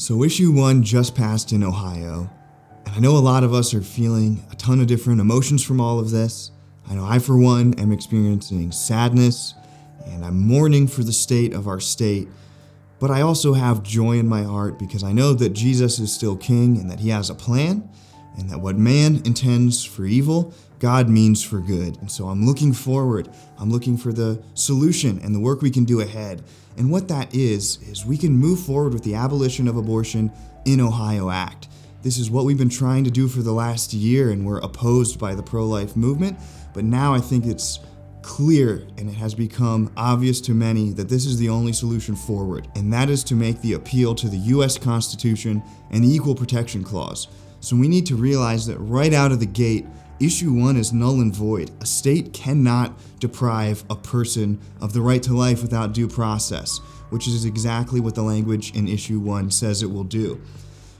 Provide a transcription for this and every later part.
So Issue 1 just passed in Ohio, and I know a lot of us are feeling a ton of different emotions from all of this. I know I, for one, am experiencing sadness, and I'm mourning for the state of our state, but I also have joy in my heart because I know that Jesus is still King and that He has a plan, and that what man intends for evil, God means for good. And so I'm looking forward. I'm looking for the solution and the work we can do ahead. And what that is we can move forward with the Abolition of Abortion in Ohio Act. This is what we've been trying to do for the last year, and we're opposed by the pro-life movement. But now I think it's clear, and it has become obvious to many, that this is the only solution forward, and that is to make the appeal to the U.S. Constitution and the Equal Protection Clause. So we need to realize that right out of the gate, Issue 1 is null and void. A state cannot deprive a person of the right to life without due process, which is exactly what the language in Issue 1 says it will do.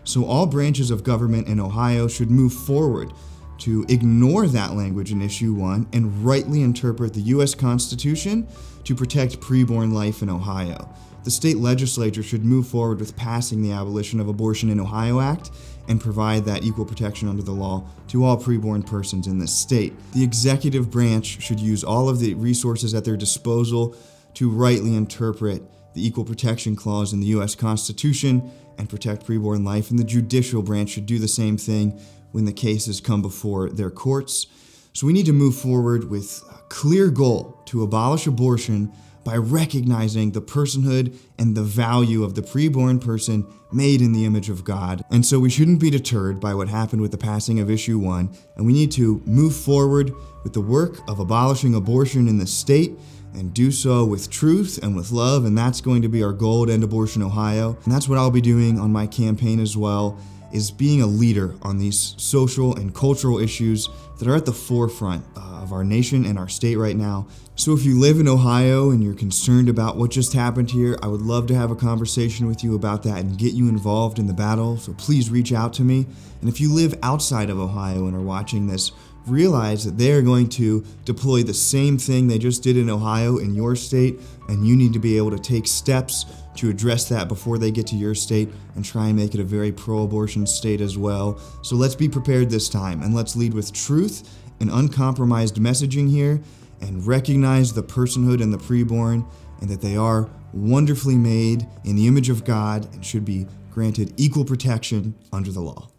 So all branches of government in Ohio should move forward to ignore that language in Issue 1 and rightly interpret the U.S. Constitution to protect preborn life in Ohio. The state legislature should move forward with passing the Abolition of Abortion in Ohio Act and provide that equal protection under the law to all preborn persons in this state. The executive branch should use all of the resources at their disposal to rightly interpret the Equal Protection Clause in the U.S. Constitution and protect preborn life, and the judicial branch should do the same thing when the cases come before their courts. So we need to move forward with a clear goal to abolish abortion by recognizing the personhood and the value of the preborn person made in the image of God. And so we shouldn't be deterred by what happened with the passing of Issue 1, and we need to move forward with the work of abolishing abortion in the state and do so with truth and with love, and that's going to be our goal at End Abortion Ohio. And that's what I'll be doing on my campaign as well, is being a leader on these social and cultural issues that are at the forefront of our nation and our state right now. So if you live in Ohio and you're concerned about what just happened here, I would love to have a conversation with you about that and get you involved in the battle, so please reach out to me. And if you live outside of Ohio and are watching this, realize that they are going to deploy the same thing they just did in Ohio in your state, and you need to be able to take steps to address that before they get to your state and try and make it a very pro-abortion state as well. So let's be prepared this time, and let's lead with truth and uncompromised messaging here, and recognize the personhood and the preborn, and that they are wonderfully made in the image of God and should be granted equal protection under the law.